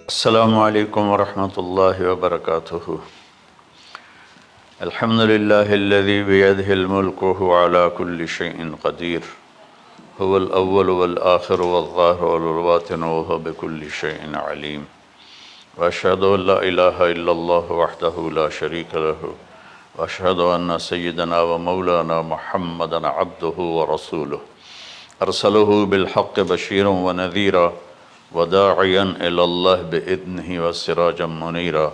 السلام علیکم ورحمۃ اللہ وبرکاتہ۔ الحمد للہ الذی بیدہ الملک وہو علی کل شیء قدیر، هو الاول والآخر والظاہر والباطن وہو بکل شیء علیم، واشہد ان لا الہ الا اللہ وحدہ لا شریک لہ، واشہد ان سیدنا ومولانا محمدا عبدہ ورسولہ، ارسلہ بالحق بشیرا ونذیرا وداعیا الی اللہ بإذنہ وسراجا منیرا،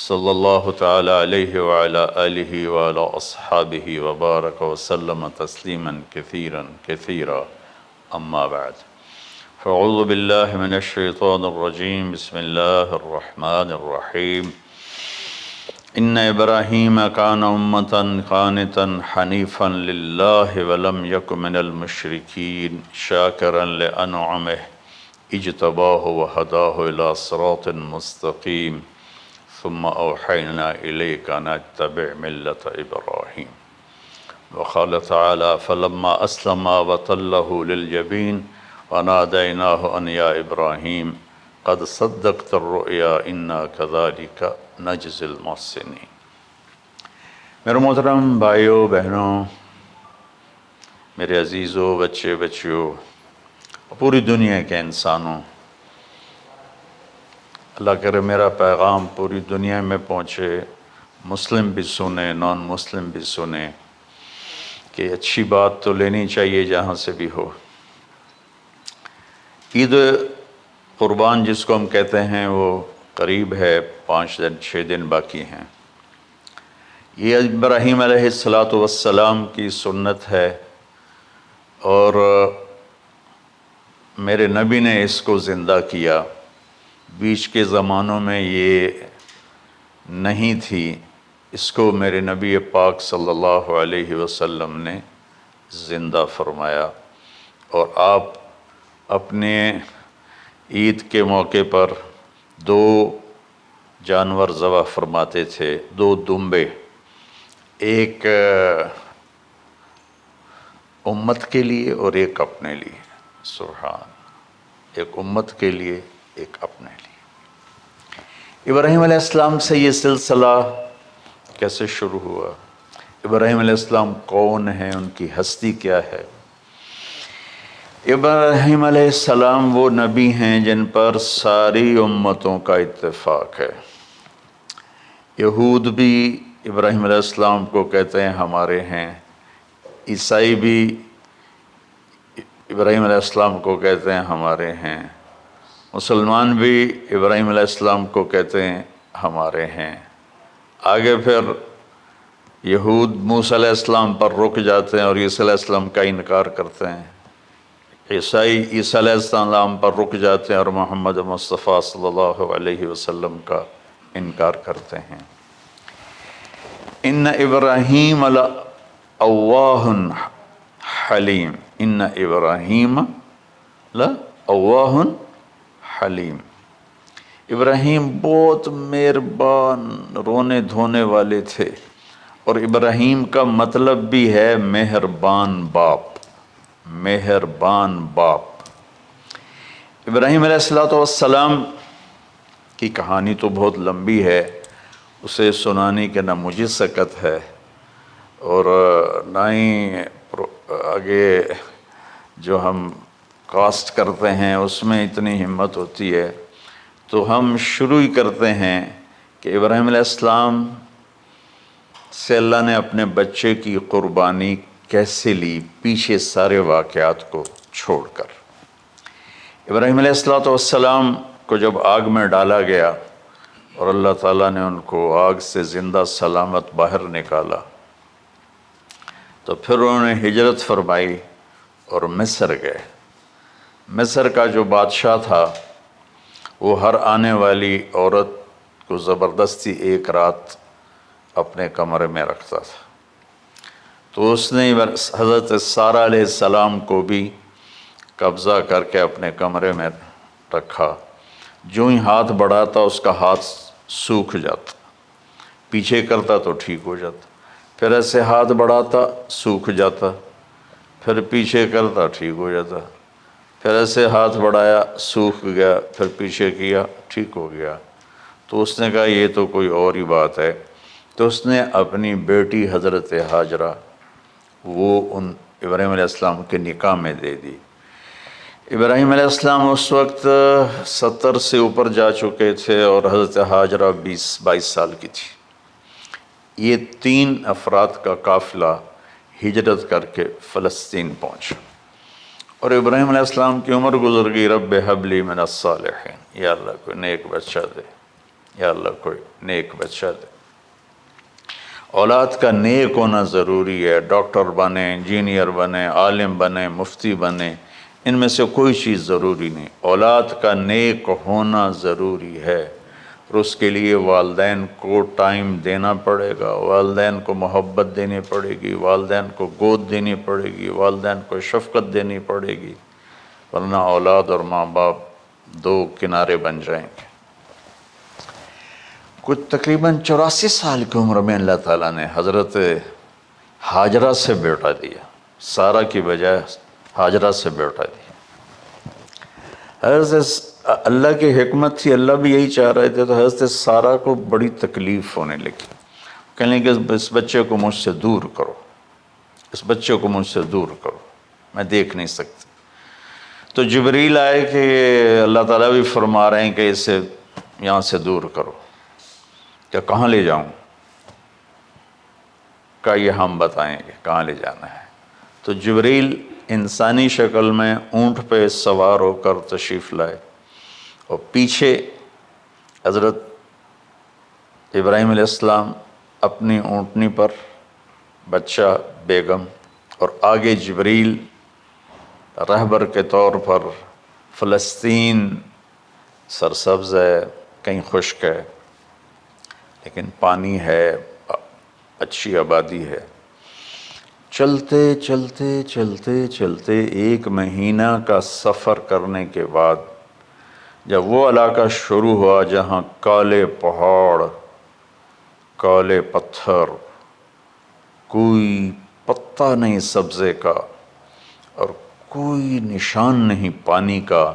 صلی اللہ تعالی علیہ وعلی آلہ وعلی اصحابہ وبارک وسلم تسلیما کثیرا کثیرا، اما بعد فاعوذ باللہ من الشیطان الرجیم، بسم اللہ الرحمن الرحیم۔ ان ابراہیم کان امۃ قانتا حنیفا للہ ولم یک من المشرکین شاکرا لانعمہ اجتباہ وہداہ الی صراط مستقیم، ثم اوحینا الیک ان اتبع ملۃ ابراہیم۔ وقال تعالی فلما اسلما وتلہ للجبین ونادیناہ ان یا ابراہیم قد صدقت الرؤیا انا کذلک نجزی المحسنین۔ میرے محترم بھائیوں بہنوں، میرے عزیزوں، بچے بچیوں، پوری دنیا کے انسانوں، اللہ کرے میرا پیغام پوری دنیا میں پہنچے، مسلم بھی سنیں، نان مسلم بھی سنیں، کہ اچھی بات تو لینی چاہیے جہاں سے بھی ہو۔ عید قربان جس کو ہم کہتے ہیں وہ قریب ہے، 5 دن 6 دن باقی ہیں۔ یہ ابراہیم علیہ السلام کی سنت ہے، اور میرے نبی نے اس کو زندہ کیا۔ بیچ کے زمانوں میں یہ نہیں تھی، اس کو میرے نبی پاک صلی اللہ علیہ وسلم نے زندہ فرمایا، اور آپ اپنے عید کے موقع پر 2 جانور ذبح فرماتے تھے، 2 دمبے، ایک امت کے لیے اور ایک اپنے لیے۔ سبحان، ایک امت کے لیے ایک اپنے لیے۔ ابراہیم علیہ السلام سے یہ سلسلہ کیسے شروع ہوا؟ ابراہیم علیہ السلام کون ہیں، ان کی ہستی کیا ہے؟ ابراہیم علیہ السلام وہ نبی ہیں جن پر ساری امتوں کا اتفاق ہے۔ یہود بھی ابراہیم علیہ السلام کو کہتے ہیں ہمارے ہیں، عیسائی بھی ابراہیم علیہ السلام کو کہتے ہیں ہمارے ہیں، مسلمان بھی ابراہیم علیہ السلام کو کہتے ہیں ہمارے ہیں۔ آگے پھر یہود موسیٰ علیہ السلام پر رک جاتے ہیں اور عیسیٰ علیہ السلام کا انکار کرتے ہیں، عیسائی عیسیٰ علیہ السلام پر رک جاتے ہیں اور محمد مصطفیٰ صلی اللہ علیہ وسلم کا انکار کرتے ہیں۔ ان ابراہیم لأواہ حلیم، ان ابراہیم لأواہ حلیم، ابراہیم بہت مہربان، رونے دھونے والے تھے، اور ابراہیم کا مطلب بھی ہے مہربان باپ، مہربان باپ۔ ابراہیم علیہ السلام کی کہانی تو بہت لمبی ہے، اسے سنانے کے نہ مجھے سکت ہے، اور نہ ہی آگے جو ہم کاسٹ کرتے ہیں اس میں اتنی ہمت ہوتی ہے، تو ہم شروع ہی کرتے ہیں کہ ابراہیم علیہ السلام سے اللہ نے اپنے بچے کی قربانی کیسے لی، پیچھے سارے واقعات کو چھوڑ کر۔ ابراہیم علیہ السلام کو جب آگ میں ڈالا گیا اور اللہ تعالیٰ نے ان کو آگ سے زندہ سلامت باہر نکالا، تو پھر انہوں نے ہجرت فرمائی اور مصر گئے۔ مصر کا جو بادشاہ تھا وہ ہر آنے والی عورت کو زبردستی 1 رات اپنے کمرے میں رکھتا تھا، تو اس نے حضرت سارہ علیہ السلام کو بھی قبضہ کر کے اپنے کمرے میں رکھا۔ جو ہی ہاتھ بڑھاتا اس کا ہاتھ سوکھ جاتا، پیچھے کرتا تو ٹھیک ہو جاتا، پھر ایسے ہاتھ بڑھاتا سوکھ جاتا، پھر پیچھے کرتا ٹھیک ہو جاتا، پھر ایسے ہاتھ بڑھایا سوکھ گیا، پھر پیچھے کیا ٹھیک ہو گیا۔ تو اس نے کہا یہ تو کوئی اور ہی بات ہے۔ تو اس نے اپنی بیٹی حضرت ہاجرہ وہ ان ابراہیم علیہ السلام کے نکاح میں دے دی۔ ابراہیم علیہ السلام اس وقت 70 سے اوپر جا چکے تھے اور حضرت ہاجرہ 22 سال کی تھی۔ یہ 3 افراد کا قافلہ ہجرت کر کے فلسطین پہنچا، اور ابراہیم علیہ السلام کی عمر گزر گئی۔ رب ہب لی من الصالحین، یا اللہ کوئی نیک بچہ دے، یا اللہ کوئی نیک بچہ دے۔ اولاد کا نیک ہونا ضروری ہے، ڈاکٹر بنے، انجینئر بنے، عالم بنے، مفتی بنے، ان میں سے کوئی چیز ضروری نہیں، اولاد کا نیک ہونا ضروری ہے۔ اور اس کے لیے والدین کو ٹائم دینا پڑے گا، والدین کو محبت دینی پڑے گی، والدین کو گود دینی پڑے گی، والدین کو شفقت دینی پڑے گی، ورنہ اولاد اور ماں باپ 2 کنارے بن جائیں گے۔ کچھ تقریباً 84 سال کی عمر میں اللہ تعالیٰ نے حضرت ہاجرہ سے بیٹا دیا، سارہ کی بجائے ہاجرہ سے بیٹا دیا۔ حضرت اللہ کی حکمت تھی، اللہ بھی یہی چاہ رہے تھے، تو حضرت سارہ کو بڑی تکلیف ہونے لگی، کہنے کہ اس بچے کو مجھ سے دور کرو، اس بچے کو مجھ سے دور کرو، میں دیکھ نہیں سکتی۔ تو جبریل آئے کہ اللہ تعالیٰ بھی فرما رہے ہیں کہ اسے یہاں سے دور کرو۔ کہ کہاں لے جاؤں؟ کہ یہ ہم بتائیں گے کہاں لے جانا ہے۔ تو جبریل انسانی شکل میں اونٹ پہ سوار ہو کر تشریف لائے، اور پیچھے حضرت ابراہیم علیہ السلام اپنی اونٹنی پر، بچہ بیگم، اور آگے جبریل رہبر کے طور پر۔ فلسطین سرسبز ہے، کہیں خشک ہے، لیکن پانی ہے، اچھی آبادی ہے۔ چلتے چلتے چلتے چلتے 1 مہینہ کا سفر کرنے کے بعد جب وہ علاقہ شروع ہوا جہاں کالے پہاڑ، کالے پتھر، کوئی پتا نہیں سبزے کا اور کوئی نشان نہیں پانی کا،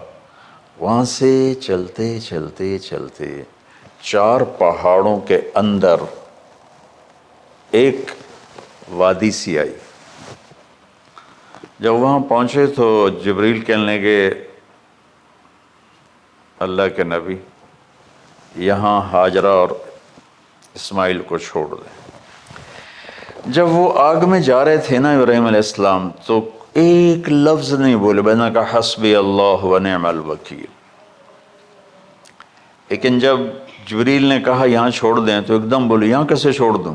وہاں سے چلتے چلتے چلتے 4 پہاڑوں کے اندر ایک وادی سی آئی۔ جب وہاں پہنچے تو جبریل کہنے لگے اللہ کے نبی یہاں ہاجرہ اور اسماعیل کو چھوڑ دیں۔ جب وہ آگ میں جا رہے تھے نا ابراہیم علیہ السلام، تو ایک لفظ نہیں بولے، بس نے کہا حسبی اللہ و نعم الوکیل۔ لیکن جب جبریل نے کہا یہاں چھوڑ دیں تو ایک دم بولے یہاں کیسے چھوڑ دوں،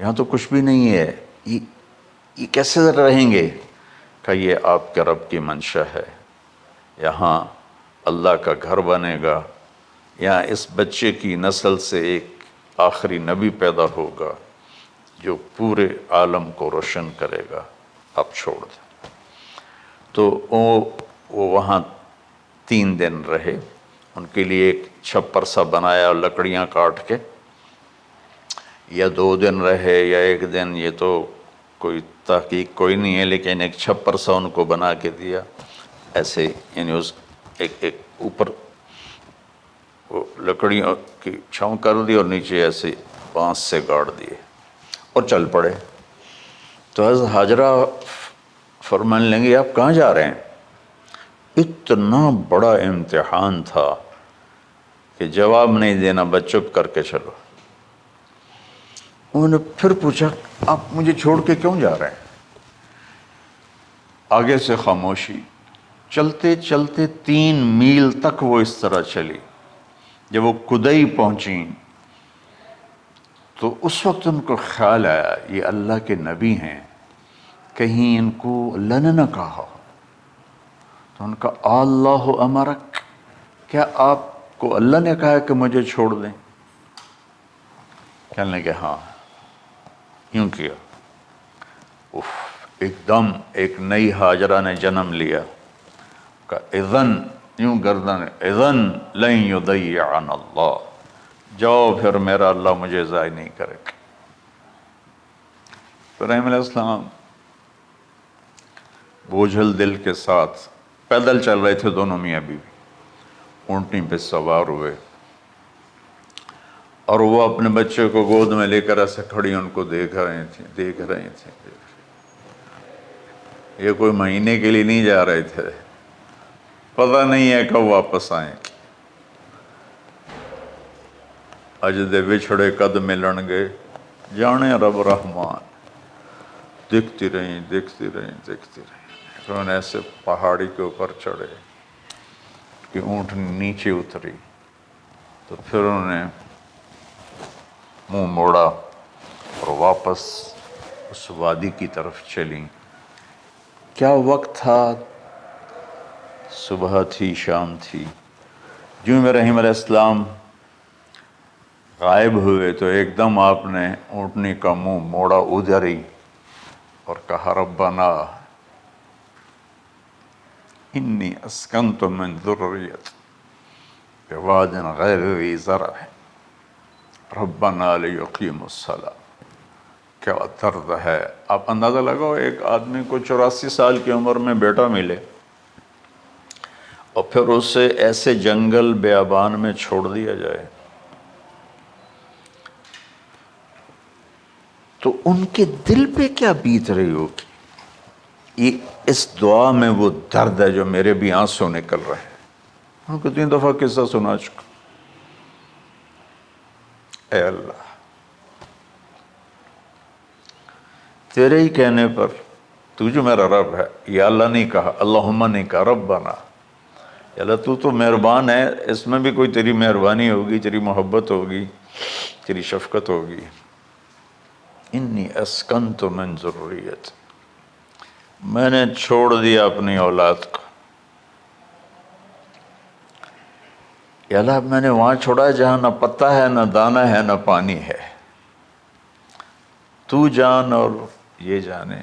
یہاں تو کچھ بھی نہیں ہے، یہ کیسے رہیں گے؟ کہ یہ آپ کے رب کی منشا ہے، یہاں اللہ کا گھر بنے گا، یہاں اس بچے کی نسل سے ایک آخری نبی پیدا ہوگا جو پورے عالم کو روشن کرے گا، آپ چھوڑ دیں۔ تو وہ وہاں 3 دن رہے، ان کے لیے ایک چھپر سا بنایا لکڑیاں کاٹ کے، یا 2 دن رہے یا 1 دن، یہ تو کوئی تحقیق کوئی نہیں ہے، لیکن ایک چھپر سا ان کو بنا کے دیا ایسے، یعنی اس ایک اوپر وہ لکڑیوں کی چھاؤں کر دی اور نیچے ایسے بانس سے گاڑ دیے اور چل پڑے۔ تو حضرت ہاجرہ فرمانے لگے آپ کہاں جا رہے ہیں؟ اتنا بڑا امتحان تھا کہ جواب نہیں دینا، بس چپ کر کے چلو۔ انہوں نے پھر پوچھا آپ مجھے چھوڑ کے کیوں جا رہے ہیں؟ آگے سے خاموشی۔ چلتے چلتے 3 میل تک وہ اس طرح چلی۔ جب وہ کدئی پہنچیں تو اس وقت ان کو خیال آیا یہ اللہ کے نبی ہیں، کہیں ان کو اللہ نے نہ کہا۔ تو ان کا اللہ امرک، کیا آپ کو اللہ نے کہا کہ مجھے چھوڑ دیں؟ کہنے لگے ہاں، یوں کیا۔ ایک دم ایک نئی ہاجرہ نے جنم لیا، کہ اذن، یوں گردن، اذن لن یضیعنا اللہ، جاؤ پھر میرا اللہ مجھے ضائع نہیں کرے گا۔ ابراہیم علیہ السلام بوجھل دل کے ساتھ پیدل چل رہے تھے، دونوں میاں بیوی اونٹنی پہ سوار ہوئے، اور وہ اپنے بچے کو گود میں لے کر ایسے کھڑی ان کو دیکھ رہے تھے. یہ کوئی مہینے کے لیے نہیں جا رہے تھے، پتہ نہیں ہے کب واپس آئیں. اج دے وچھڑے قد ملن گے، جانے رب رحمان. دیکھتی رہیں. پھر انہیں ایسے پہاڑی کے اوپر چڑھے کہ اونٹ نیچے اتری، تو پھر انہوں نے منہ موڑا اور واپس اس وادی کی طرف چلیں. کیا وقت تھا، صبح تھی، شام تھی. جو ابراہیم علیہ السلام غائب ہوئے تو ایک دم آپ نے اونٹنی کا منہ موڑا ادھر ہی اور کہا ربنا انی اسکنت من ذریت بواد غیر ذی زرع ربنا لیقیموا الصلاۃ. کیا درد ہے. آپ اندازہ لگاؤ، ایک آدمی کو 84 سال کی عمر میں بیٹا ملے اور پھر اسے ایسے جنگل بیابان میں چھوڑ دیا جائے، تو ان کے دل پہ کیا بیت رہی ہوگی. یہ اس دعا میں وہ درد ہے جو میرے بھی آنسو نکل رہے ہیں. ان کو 3 دفعہ قصہ سنا چکا. اے اللہ، تیرے ہی کہنے پر، تو جو میرا رب ہے، یا اللہ نہیں کہا، اللہم نہیں کہا، ربنا. یا اللہ تو تو مہربان ہے، اس میں بھی کوئی تیری مہربانی ہوگی، تیری محبت ہوگی، تیری شفقت ہوگی. انی اسکنت من ذریت، میں نے چھوڑ دیا اپنی اولاد کو. یا اللہ میں نے وہاں چھوڑا جہاں نہ پتہ ہے، نہ دانہ ہے، نہ پانی ہے. تو جان اور یہ جانے.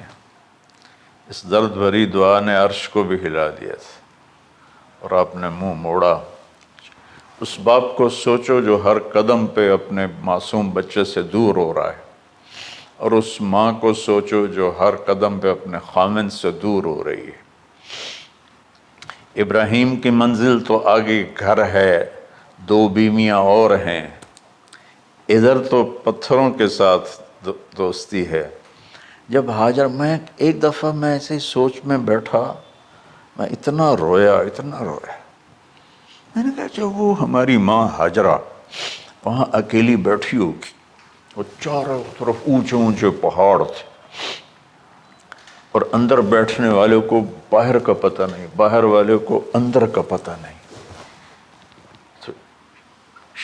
اس درد بھری دعا نے عرش کو بھی ہلا دیا تھا، اور آپ نے منہ موڑا. اس باپ کو سوچو جو ہر قدم پہ اپنے معصوم بچے سے دور ہو رہا ہے، اور اس ماں کو سوچو جو ہر قدم پہ اپنے خامن سے دور ہو رہی ہے. ابراہیم کی منزل تو آگے گھر ہے، 2 بیویاں اور ہیں، ادھر تو پتھروں کے ساتھ دوستی ہے. جب ہاجر، میں ایک دفعہ میں ایسے سوچ میں بیٹھا، میں اتنا رویا. میں نے کہا جب وہ ہماری ماں ہاجرہ وہاں اکیلی بیٹھی ہوگی، وہ چاروں طرف اونچے اونچے پہاڑ تھے، اور اندر بیٹھنے والے کو باہر کا پتہ نہیں، باہر والے کو اندر کا پتہ نہیں. تو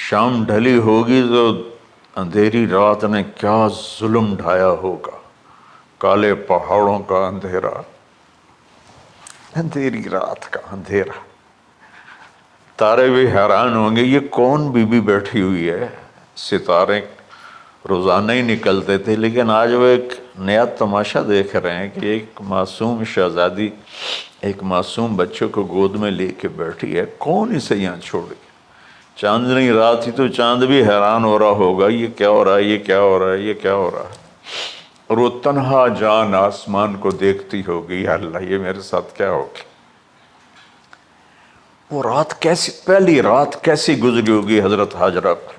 شام ڈھلی ہوگی تو اندھیری رات نے کیا ظلم ڈھایا ہوگا. کالے پہاڑوں کا اندھیرا، اندھیری رات کا اندھیرا. تارے بھی حیران ہوں گے، یہ کون بی بی بیٹھی ہوئی ہے. ستارے روزانہ ہی نکلتے تھے، لیکن آج وہ ایک نیا تماشا دیکھ رہے ہیں کہ ایک معصوم شہزادی ایک معصوم بچے کو گود میں لے کے بیٹھی ہے. کون اسے یہاں چھوڑی. چاندنی رات ہی تو چاند بھی حیران ہو رہا ہوگا، یہ کیا ہو رہا ہے، یہ کیا ہو رہا ہے، یہ کیا ہو رہا ہے. اور وہ تنہا جان آسمان کو دیکھتی ہوگی، یا اللہ یہ میرے ساتھ کیا ہوگی. وہ رات کیسی، پہلی رات کیسی گزری ہوگی حضرت ہاجرہ پر.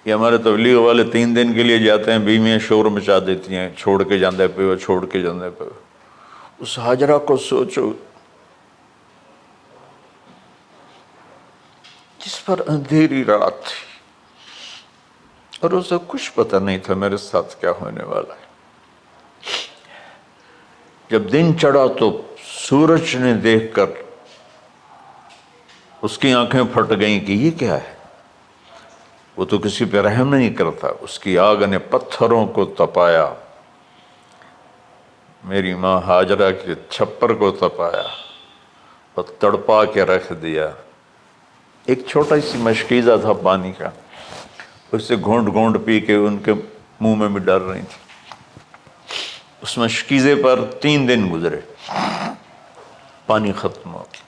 یہ ہمارے تبلیغ والے 3 دن کے لیے جاتے ہیں، بیویاں شور مچا دیتی ہیں، چھوڑ کے جاندے پہ وہ، چھوڑ کے جاندے پہ. اس ہاجرہ کو سوچو جس پر اندھیری رات تھی، اور اسے کچھ پتہ نہیں تھا میرے ساتھ کیا ہونے والا ہے. جب دن چڑھا تو سورج نے دیکھ کر اس کی آنکھیں پھٹ گئیں کہ یہ کیا ہے. وہ تو کسی پہ رحم نہیں کرتا. اس کی آگ نے پتھروں کو تپایا، میری ماں ہاجرہ کے چھپر کو تپایا اور تڑپا کے رکھ دیا. ایک چھوٹا سی مشکیزہ تھا پانی کا، اس سے گھونٹ گھونٹ پی کے ان کے منہ میں بھی ڈال رہی تھی. اس مشکیزے پر 3 دن گزرے، پانی ختم ہو گیا.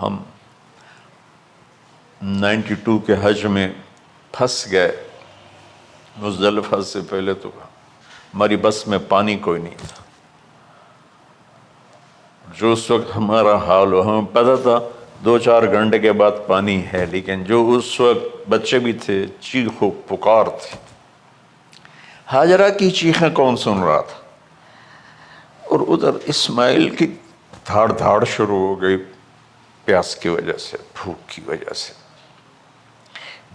ہم 92 کے حج میں پھنس گئے مزدلفہ سے پہلے تو ہماری بس میں پانی کوئی نہیں تھا. جو اس وقت ہمارا حال ہو، ہمیں پتہ تھا 2-4 گھنٹے کے بعد پانی ہے، لیکن جو اس وقت بچے بھی تھے، چیخ و پکار تھی. ہاجرہ کی چیخیں کون سن رہا تھا؟ اور ادھر اسماعیل کی دھاڑ دھاڑ شروع ہو گئی، پیاس کی وجہ سے، بھوک کی وجہ سے.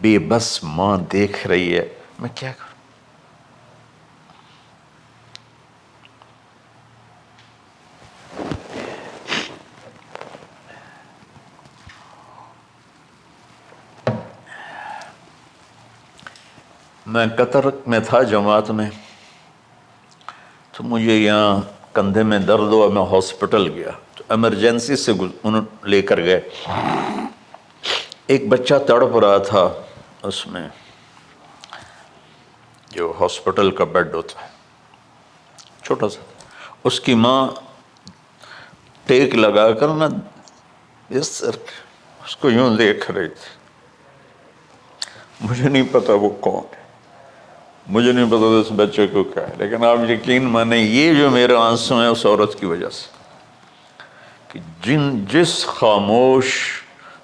بے بس ماں دیکھ رہی ہے، میں کیا کروں؟ میں قطر میں تھا جماعت میں، تو مجھے یہاں کندھے میں درد ہوا، میں ہاسپٹل گیا تو ایمرجنسی سے انہوں لے کر گئے. ایک بچہ تڑپ رہا تھا اس میں، جو ہاسپٹل کا بیڈ ہوتا ہے چھوٹا سا. اس کی ماں ٹیک لگا کر نا اس کو یوں دیکھ رہی تھی. مجھے نہیں پتا وہ کون ہے، مجھے نہیں پتا اس بچے کو کیا ہے، لیکن آپ یقین مانیں یہ جو میرے آنسو ہیں اس عورت کی وجہ سے، کہ جس خاموش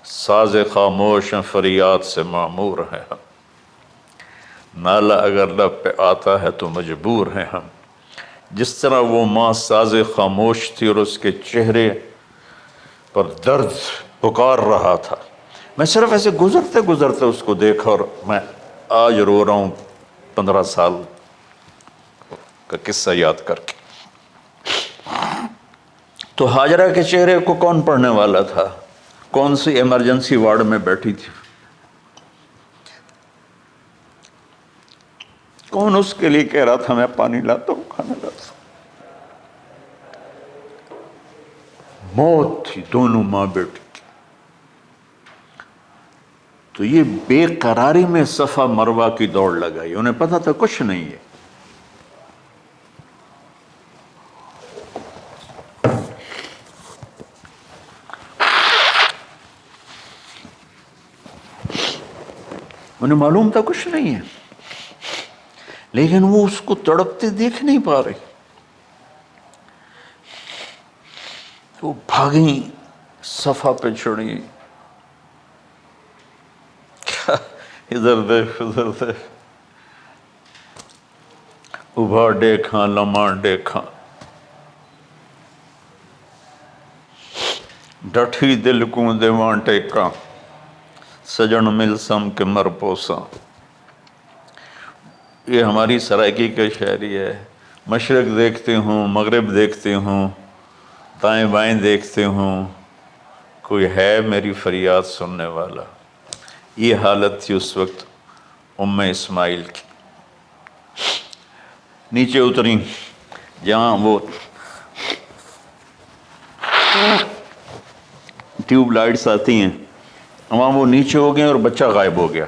ساز خاموش فریاد سے معمور ہیں ہم. نالہ اگر لب پہ آتا ہے تو مجبور ہیں ہم. جس طرح وہ ماں ساز خاموش تھی اور اس کے چہرے پر درد پکار رہا تھا، میں صرف ایسے گزرتے گزرتے اس کو دیکھا اور میں آج رو رہا ہوں 15 سال کا قصہ یاد کر کے. تو ہاجرہ کے چہرے کو کون پڑھنے والا تھا؟ کون سی ایمرجنسی وارڈ میں بیٹھی تھی؟ کون اس کے لیے کہہ رہا تھا میں پانی لاتا ہوں، کھانا لاتا ہوں؟ موت تھی دونوں ماں بیٹی کی. تو یہ بے قراری میں صفا مروہ کی دوڑ لگائی. انہیں پتا تھا کچھ نہیں ہے. انہیں معلوم تھا کچھ نہیں ہے، لیکن وہ اس کو تڑپتے دیکھ نہیں پا رہے. وہ بھاگیں، صفا پہ چڑھی، ادھر دیکھ ادھر دیکھ، ابھا دیکھاں لمحہ دیکھاں، ڈٹھی دل کو دیواں ٹیکاں، سجن مل سم کے مر پوساں. یہ ہماری سرائکی کا شاعری ہے. مشرق دیکھتے ہوں، مغرب دیکھتے ہوں، دائیں بائیں دیکھتے ہوں، کوئی ہے میری فریاد سننے والا. یہ حالت تھی اس وقت ام اسماعیل کی. نیچے اتری جہاں وہ ٹیوب لائٹس آتی ہیں، وہاں وہ نیچے ہو گئے اور بچہ غائب ہو گیا.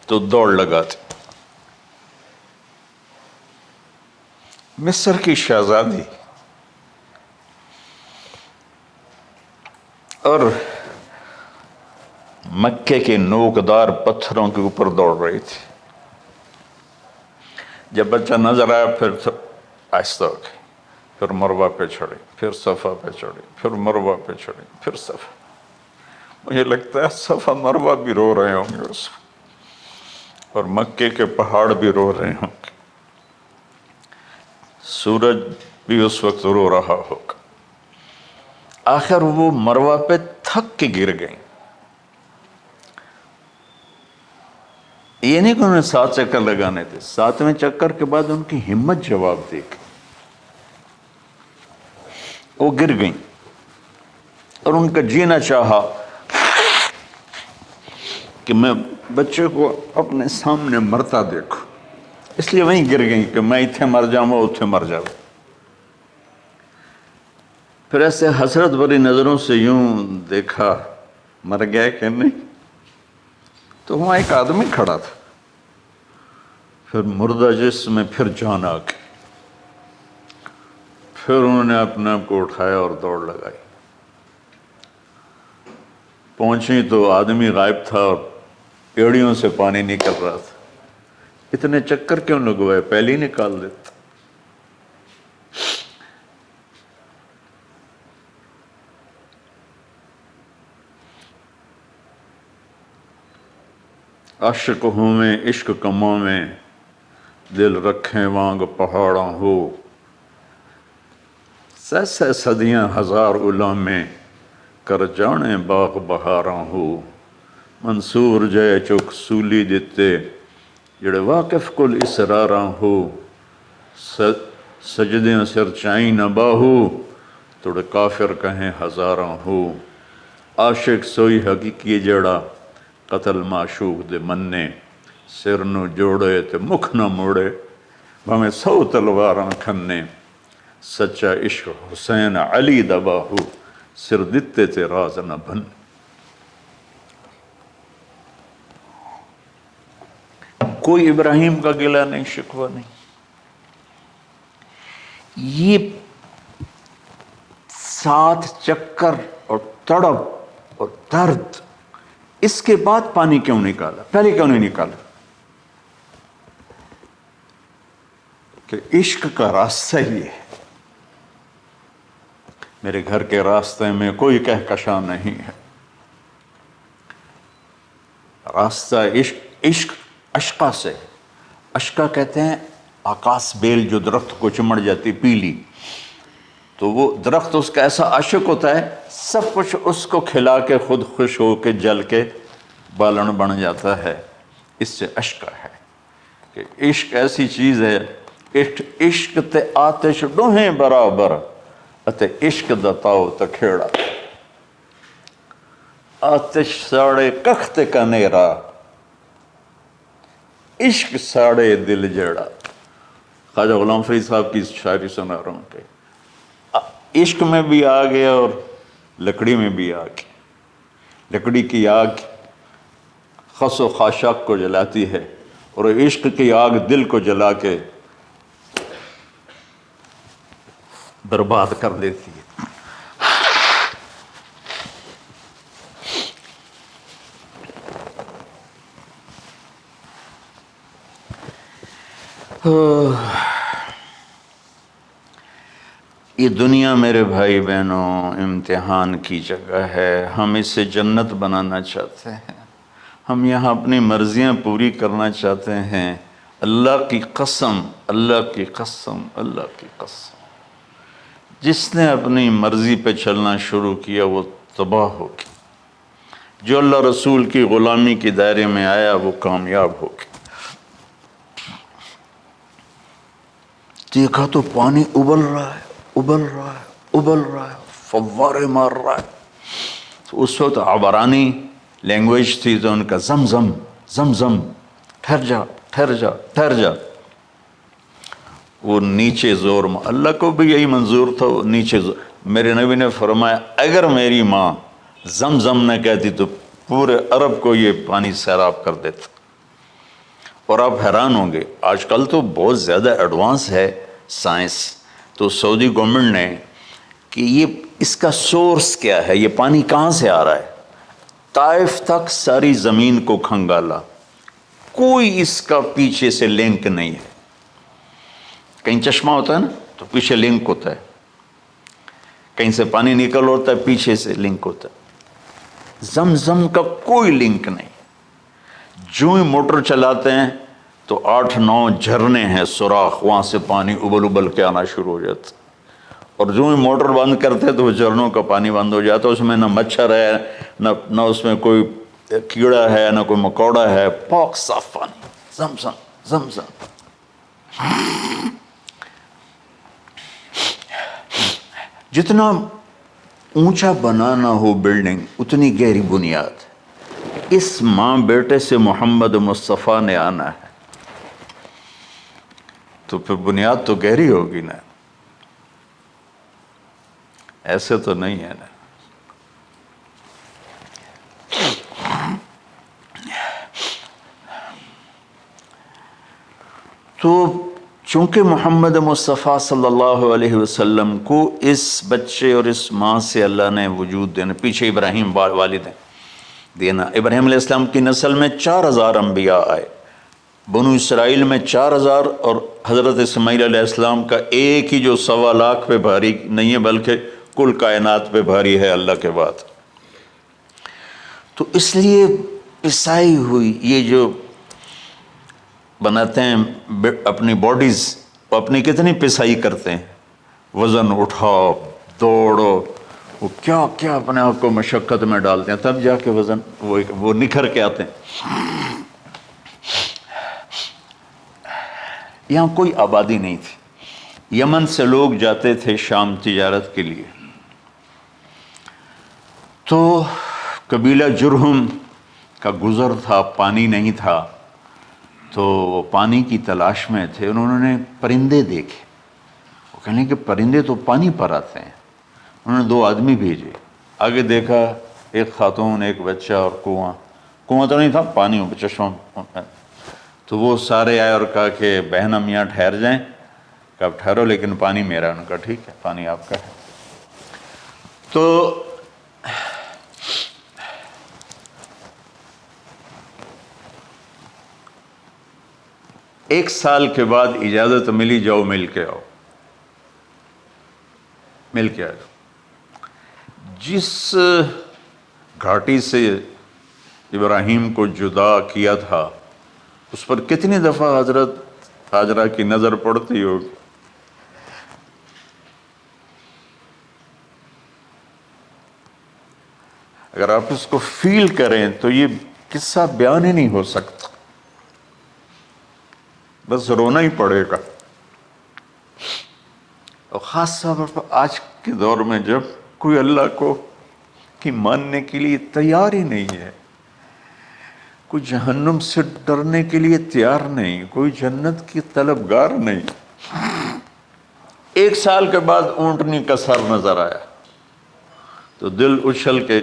تو دوڑ لگاتے. مصر کی شہزادی اور مکے کے نوکدار پتھروں کے اوپر دوڑ رہی تھی. جب بچہ نظر آیا پھر آہستہ ہو گئی، پھر مروہ پہ چڑھی، پھر صفا پہ چڑھی، پھر مروہ پہ چڑھی، پھر صفا. مجھے لگتا ہے صفا مروہ بھی رو رہے ہوں گے اس وقت، اور مکے کے پہاڑ بھی رو رہے ہوں گے. سورج بھی اس وقت رو رہا ہوگا. آخر وہ مروہ پہ تھک کے گر گئیں. یہ نہیں کہ انہیں 7 چکر لگانے تھے، 7ویں چکر کے بعد ان کی ہمت جواب دے گئی، وہ گر گئیں. اور ان کا جینا چاہا کہ میں بچے کو اپنے سامنے مرتا دیکھوں، اس لیے وہیں گر گئیں کہ میں اتھے مر جاؤں اتھے مر جاؤں. پھر ایسے حسرت بھری نظروں سے یوں دیکھا، مر گیا کہ نہیں. تو وہاں ایک آدمی کھڑا تھا. پھر مردہ جسم میں پھر جان آ گئی. پھر انہوں نے اپنے آپ کو اٹھایا اور دوڑ لگائی. پہنچی تو آدمی غائب تھا اور پیڑیوں سے پانی نکل رہا تھا. اتنے چکر کیوں لگوائے؟ پہلے ہی نکال دیتا۔ عاشق ہوں میں عشق کماں میں، دل رکھیں وانگ پہاڑاں ہو، سہ صدیاں ہزار غلامیں کر جانے باغ بہاراں ہو، منصور جے چک سولی دتے جڑے واقف کل اسراراں ہو، سجدیں سر چائیں نہ باہو توڑے کافر کہیں ہزاراں ہو، عاشق سوئی حقیقی جڑا قتل معشوق دے مننے، سر نو جوڑے تے مکھ نہ موڑے بھامیں 100 تلواراں کھنے، سچا عشق حسین علی دا باہو سر دتے تے راز نہ بن۔ کوئی ابراہیم کا گلہ نہیں، شکوہ نہیں۔ یہ 7 چکر اور تڑپ اور درد، اس کے بعد پانی کیوں نکالا؟ پہلے کیوں نہیں نکالا؟ کہ عشق کا راستہ ہی ہے۔ میرے گھر کے راستے میں کوئی کہکشاں نہیں ہے، راستہ عشق اشقا سے۔ اشقا کہتے ہیں آکاس بیل جو درخت کو چمڑ جاتی پیلی، تو وہ درخت اس کا ایسا عاشق ہوتا ہے سب کچھ اس کو کھلا کے خود خوش ہو کے جل کے بالن بن جاتا ہے۔ اس سے اشقا ہے کہ عشق ایسی چیز ہے، عشق تے آتش ڈوہیں برابر اتے عشق دا تاؤ تکھیڑا، آتش ساڑے کخت کا نیرا، عشق ساڑے دل جیڑا۔ خواجہ غلام فرید صاحب کی شاعری سنا رہا ہوں کہ عشق میں بھی آگ ہے اور لکڑی میں بھی آگ ہے۔ لکڑی کی آگ خس و خاشاک کو جلاتی ہے اور عشق کی آگ دل کو جلا کے برباد کر دیتی ہے۔ یہ دنیا میرے بھائی بہنوں امتحان کی جگہ ہے۔ ہم اسے جنت بنانا چاہتے ہیں، ہم یہاں اپنی مرضیاں پوری کرنا چاہتے ہیں۔ اللہ کی قسم، اللہ کی قسم، اللہ کی قسم، جس نے اپنی مرضی پہ چلنا شروع کیا وہ تباہ ہو گیا۔ جو اللہ رسول کی غلامی کے دائرے میں آیا وہ کامیاب ہو گیا۔ دیکھا تو پانی ابل رہا ہے، ابل رہا ہے، ابل رہا ہے، فوارے مار رہا ہے۔ تو اس وقت عبرانی لینگویج تھی تو ان کا زمزم زمزم، ٹھہر جا ٹھہر جا ٹھہر جا۔ وہ نیچے زور، اللہ کو بھی یہی منظور تھا، وہ نیچے زور۔ میرے نبی نے فرمایا اگر میری ماں زمزم نہ کہتی تو پورے عرب کو یہ پانی سیراب کر دیتا۔ اور آپ حیران ہوں گے، آج کل تو بہت زیادہ ایڈوانس ہے سائنس، تو سعودی گورنمنٹ نے کہ یہ اس کا سورس کیا ہے، یہ پانی کہاں سے آ رہا ہے، طائف تک ساری زمین کو کھنگالا، کوئی اس کا پیچھے سے لنک نہیں ہے۔ کہیں چشمہ ہوتا ہے نا تو پیچھے لنک ہوتا ہے، کہیں سے پانی نکل ہوتا ہے پیچھے سے لنک ہوتا ہے۔ زمزم کا کوئی لنک نہیں۔ جو ہی موٹر چلاتے ہیں تو 8-9 جھرنے ہیں سوراخ، وہاں سے پانی ابل ابل کے آنا شروع ہو جاتا، اور جو ہی موٹر بند کرتے تو وہ جھرنوں کا پانی بند ہو جاتا۔ اس میں نہ مچھر ہے، نہ اس میں کوئی کیڑا ہے، نہ کوئی مکوڑا ہے، پاک صاف پانی، زمزم زمزم۔ جتنا اونچا بنانا ہو بلڈنگ اتنی گہری بنیاد۔ اس ماں بیٹے سے محمد مصطفیٰ نے آنا ہے تو پھر بنیاد تو گہری ہوگی نا، ایسے تو نہیں ہے نا۔ تو چونکہ محمد مصطفیٰ صلی اللہ علیہ وسلم کو اس بچے اور اس ماں سے اللہ نے وجود دینا، پیچھے ابراہیم والد ہیں دینا، ابراہیم علیہ السلام کی نسل میں 4000 انبیاء آئے، بنو اسرائیل میں 4000 اور حضرت اسماعیل علیہ السلام کا ایک ہی جو 1.25 لاکھ پہ بھاری نہیں ہے بلکہ کل کائنات پہ بھاری ہے اللہ کے بعد۔ تو اس لیے پسائی ہوئی یہ جو بناتے ہیں اپنی باڈیز، وہ اپنی کتنی پسائی کرتے ہیں، وزن اٹھاؤ، دوڑو، وہ کیا کیا اپنے آپ کو مشقت میں ڈالتے ہیں، تب جا کے وزن وہ نکھر کے آتے ہیں۔ یہاں کوئی آبادی نہیں تھی، یمن سے لوگ جاتے تھے شام تجارت کے لیے، تو قبیلہ جرہم کا گزر تھا، پانی نہیں تھا، تو وہ پانی کی تلاش میں تھے، انہوں نے پرندے دیکھے، وہ کہنے کہ پرندے تو پانی پر آتے ہیں، انہوں نے 2 آدمی بھیجے، آگے دیکھا ایک خاتون، ایک بچہ اور کنواں تو نہیں تھا، پانی چشمہ، تو وہ سارے آئے اور کہا کہ بہن ہم یہاں ٹھہر جائیں، کہ اب ٹھہرو لیکن پانی میرا، ان کا ٹھیک ہے پانی آپ کا ہے۔ تو ایک سال کے بعد اجازت ملی، جاؤ مل کے آؤ، مل کے آؤ۔ جس گھاٹی سے ابراہیم کو جدا کیا تھا اس پر کتنی دفعہ حضرت ہاجرہ کی نظر پڑتی ہوگی، اگر آپ اس کو فیل کریں تو یہ قصہ بیان ہی نہیں ہو سکتا، بس رونا ہی پڑے گا۔ اور خاص طور پر آج کے دور میں جب کوئی اللہ کو کی ماننے کے لیے تیار ہی نہیں ہے، کوئی جہنم سے ڈرنے کے لیے تیار نہیں، کوئی جنت کی طلبگار نہیں۔ 1 سال کے بعد اونٹنی کا سر نظر آیا تو دل اچھل کے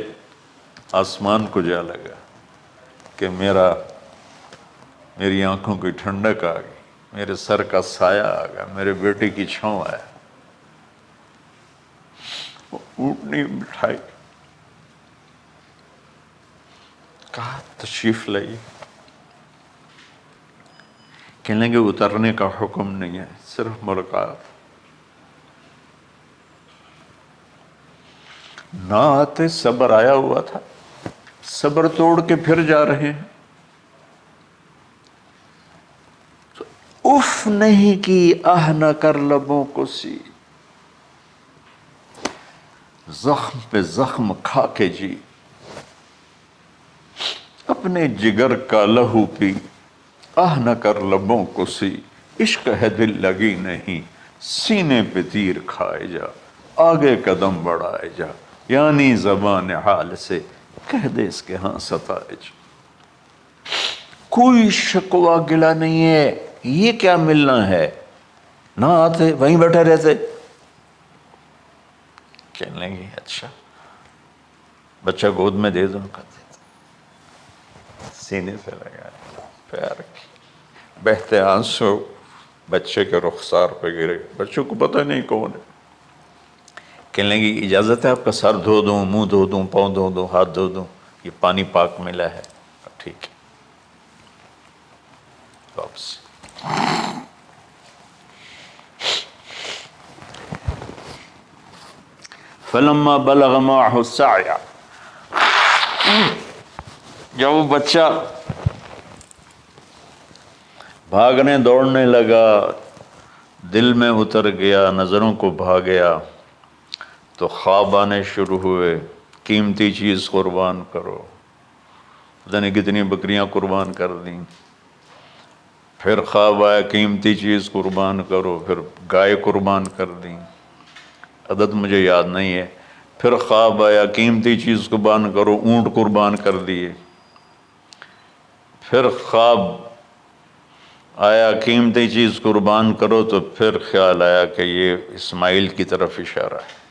آسمان کو جا لگا کہ میری آنکھوں کی ٹھنڈک آ گئی، میرے سر کا سایہ آ گیا، میرے بیٹے کی چھاؤں آیا۔ وہ اونٹنی بٹھائی، کہا تشریف لائیے، کہنے لگے اترنے کا حکم نہیں ہے، صرف ملاقات۔ نہ آتے صبر آیا ہوا تھا، صبر توڑ کے پھر جا رہے ہیں، تو اف نہیں کی، آہ نہ کر لبوں کو سی، زخم پہ زخم کھا کے جی، اپنے جگر کا لہو پی، آہ نہ کر لبوں کو سی، عشق ہے دل لگی نہیں، سینے پہ تیر کھائے جا، آگے قدم بڑھائے جا، یعنی زبان حال سے کہہ دے اس کے ہاں ستائے جا۔ کوئی شکوہ گلہ نہیں ہے، یہ کیا ملنا ہے، نہ آتے وہیں بیٹھے رہتے۔ کہنے لگے اچھا بچہ گود میں دے دو، سینے سے لگا پیار کی، بہتے آنسو بچے کے رخسار پہ گرے، بچوں کو پتہ نہیں کون ہے۔ کہنے لگی اجازت ہے آپ کا سر دھو دوں، منہ دھو دوں، پاؤں دھو دوں، ہاتھ دھو دوں، یہ پانی پاک ملا ہے، ٹھیک ہے واپس۔ فلما بلغ معه السعی، جب وہ بچہ بھاگنے دوڑنے لگا، دل میں اتر گیا، نظروں کو بھا گیا، تو خواب آنے شروع ہوئے، قیمتی چیز قربان کرو، پتہ نہیں کتنی بکریاں قربان کر دیں، پھر خواب آیا قیمتی چیز قربان کرو، پھر گائے قربان کر دیں، عدد مجھے یاد نہیں ہے، پھر خواب آیا قیمتی چیز قربان کرو، اونٹ قربان کر دیے، پھر خواب آیا قیمتی چیز قربان کرو، تو پھر خیال آیا کہ یہ اسماعیل کی طرف اشارہ ہے۔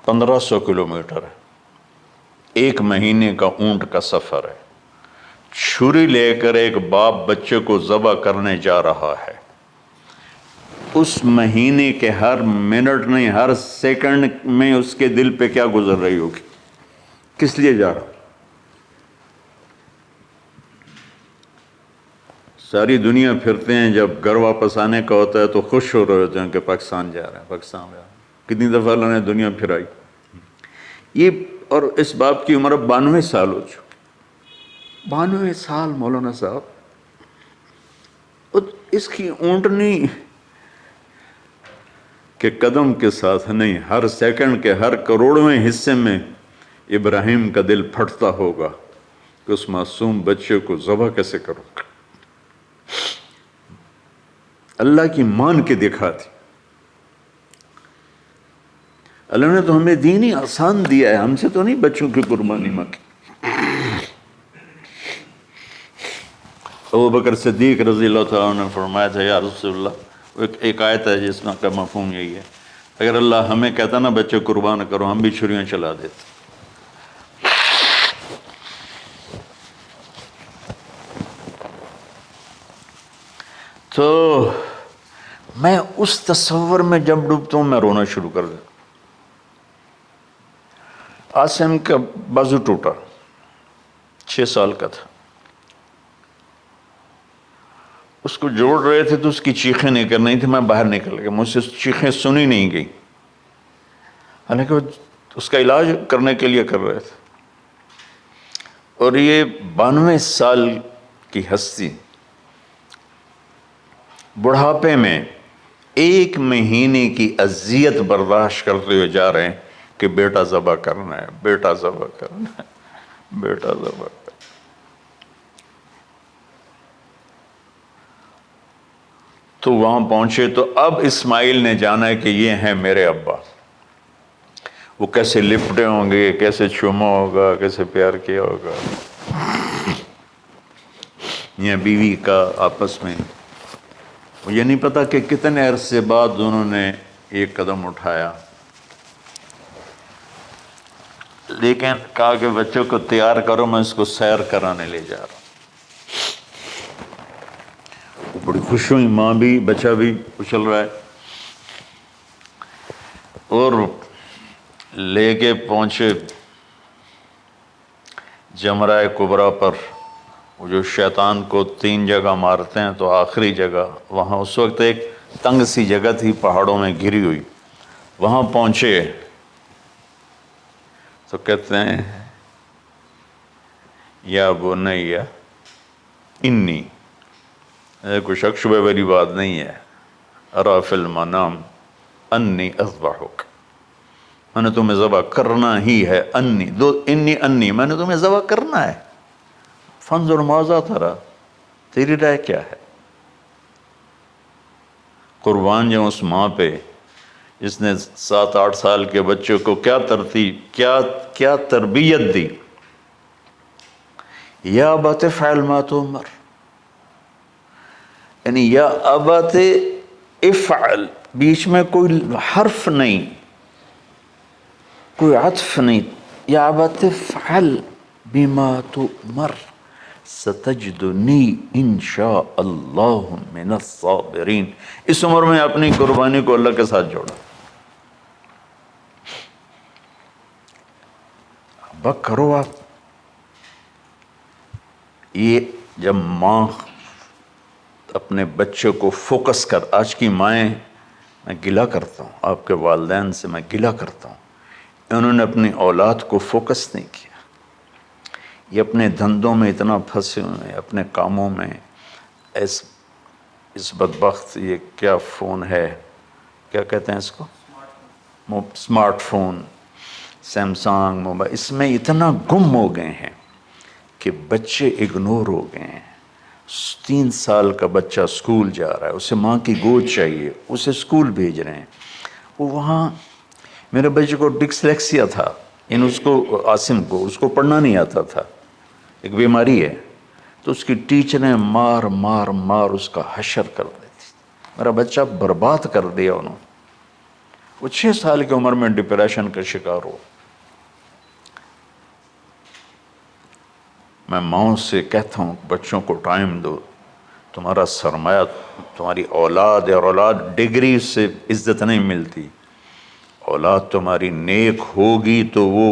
1500 کلومیٹر ہے، 1 مہینے کا اونٹ کا سفر ہے، چھری لے کر ایک باپ بچے کو ذبح کرنے جا رہا ہے، اس مہینے کے ہر منٹ نہیں، ہر سیکنڈ میں اس کے دل پہ کیا گزر رہی ہوگی، کس لیے جا رہا، ساری دنیا پھرتے ہیں، جب گھر واپس آنے کا ہوتا ہے تو خوش ہو رہے ہوتے ہیں کہ پاکستان جا رہے ہیں، پاکستان جا رہے ہیں۔ کتنی دفعہ اللہ نے دنیا پھرائی یہ، اور اس باپ کی عمر اب 92 سال ہو چکی، 92 سال مولانا صاحب، اس کی اونٹنی کے قدم کے ساتھ نہیں، ہر سیکنڈ کے ہر کروڑویں حصے میں ابراہیم کا دل پھٹتا ہوگا کہ اس معصوم بچے کو ذبح کیسے کروں۔ اللہ کی مان کے دکھا دی۔ اللہ نے تو ہمیں دین ہی آسان دیا ہے، ہم سے تو نہیں بچوں کی قربانی مانگی۔ ابو بکر صدیق رضی اللہ تعالیٰ عنہ نے فرمایا تھا، یا رسول اللہ، ایک آیت ہے جس میں کا مفہوم یہی ہے، اگر اللہ ہمیں کہتا نا بچے قربان کرو، ہم بھی چھریاں چلا دیتے۔ تو میں اس تصور میں جب ڈوبتا ہوں میں رونا شروع کر دیتا۔ عاصم کا بازو ٹوٹا، 6 سال کا تھا، اس کو جوڑ رہے تھے تو اس کی چیخیں نہیں کر رہی تھی، میں باہر نکل گیا، مجھ سے چیخیں سنی نہیں گئی، حالانکہ اس کا علاج کرنے کے لیے کر رہے تھے۔ اور یہ 92 سال کی ہستی بڑھاپے میں 1 مہینے کی اذیت برداشت کرتے ہوئے جا رہے ہیں کہ بیٹا ذبح کرنا ہے، بیٹا ذبح کرنا ہے، بیٹا ذبح کرنا ہے۔ تو وہاں پہنچے تو اب اسماعیل نے جانا ہے کہ یہ ہیں میرے ابا۔ وہ کیسے لپٹے ہوں گے، کیسے چوما ہوگا، کیسے پیار کیا ہوگا، یہ بیوی کا آپس میں۔ مجھے نہیں پتا کہ کتنے عرصے بعد انہوں نے ایک قدم اٹھایا، لیکن کہا کہ بچوں کو تیار کرو، میں اس کو سیر کرانے لے جا رہا ہوں۔ بڑی خوش ہوئی، ماں بھی بچہ بھی اچھل رہا ہے، اور لے کے پہنچے جمرہ کبریٰ پر، وہ جو شیطان کو 3 جگہ مارتے ہیں تو آخری جگہ وہاں اس وقت ایک تنگ سی جگہ تھی پہاڑوں میں گھری ہوئی، وہاں پہنچے تو کہتے ہیں یا بنی انی، کوئی شک شبہ والی بات نہیں ہے، ارا فی المنام انی اذبحک، میں نے تمہیں ذبح کرنا ہی ہے، انی میں نے تمہیں ذبح کرنا ہے، فانظر ماذا تری، تیری رائے کیا ہے؟ قربان جاؤں اس ماں پہ جس نے 7-8 سال کے بچوں کو کیا تربیت دی۔ یا ابت افعل ما تؤمر، یعنی یا ابت افعل، بیچ میں کوئی حرف نہیں، کوئی عطف نہیں، یا ابت افعل بما تؤمر ستجدنی انشاء اللہ من الصابرین۔ اس عمر میں اپنی قربانی کو اللہ کے ساتھ جوڑا، ابا کرو آپ۔ یہ جب ماں اپنے بچے کو فوکس کر، آج کی مائیں، میں گلہ کرتا ہوں آپ کے والدین سے، میں گلہ کرتا ہوں، انہوں نے اپنی اولاد کو فوکس نہیں کیا، یہ اپنے دھندوں میں اتنا پھنسے ہوئے ہیں، اپنے کاموں میں، اس بدبخت یہ کیا فون ہے، کیا کہتے ہیں اس کو، اسمارٹ فون، سیمسنگ موبائل، اس میں اتنا گم ہو گئے ہیں کہ بچے اگنور ہو گئے ہیں۔ 3 سال کا بچہ سکول جا رہا ہے، اسے ماں کی گود چاہیے، اسے سکول بھیج رہے ہیں، وہ وہاں، میرے بچے کو ڈسلیکسیا تھا، اس کو عاصم کو، اس کو پڑھنا نہیں آتا تھا، ایک بیماری ہے، تو اس کی ٹیچریں مار مار مار اس کا حشر کر دیتی، میرا بچہ برباد کر دیا انہوں نے۔ وہ 6 سال کی عمر میں ڈپریشن کا شکار ہو۔ میں ماؤں سے کہتا ہوں بچوں کو ٹائم دو، تمہارا سرمایہ تمہاری اولاد ہے، اور اولاد ڈگری سے عزت نہیں ملتی، اولاد تمہاری نیک ہوگی تو وہ